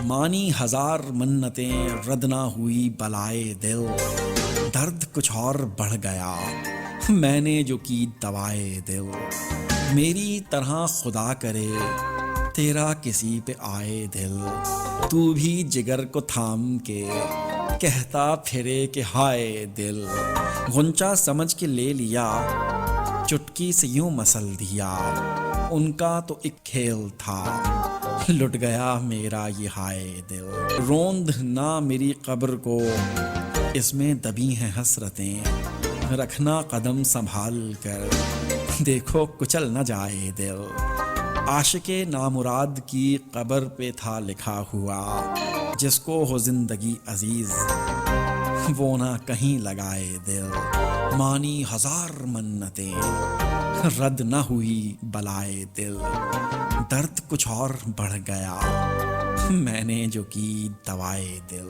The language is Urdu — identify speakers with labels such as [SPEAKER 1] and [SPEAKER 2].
[SPEAKER 1] مانی ہزار منتیں رد نہ ہوئی بلائے دل، درد کچھ اور بڑھ گیا میں نے جو کی دوائے دل، میری طرح خدا کرے تیرا کسی پہ آئے دل، تو بھی جگر کو تھام کے کہتا پھرے کہ ہائے دل، غنچہ سمجھ کے لے لیا چٹکی سے یوں مسل دیا، ان کا تو ایک کھیل تھا لٹ گیا میرا یہ ہائے دل، روند نہ میری قبر کو اس میں دبی ہیں حسرتیں، رکھنا قدم سنبھال کر دیکھو کچل نہ جائے دل، عاشق نامراد کی قبر پہ تھا لکھا ہوا جس کو ہو زندگی عزیز وہ نہ کہیں لگائے دل، مانی ہزار منتیں رد نہ ہوئی بلائے دل، درد کچھ اور بڑھ گیا میں نے جو کی دوائے دل۔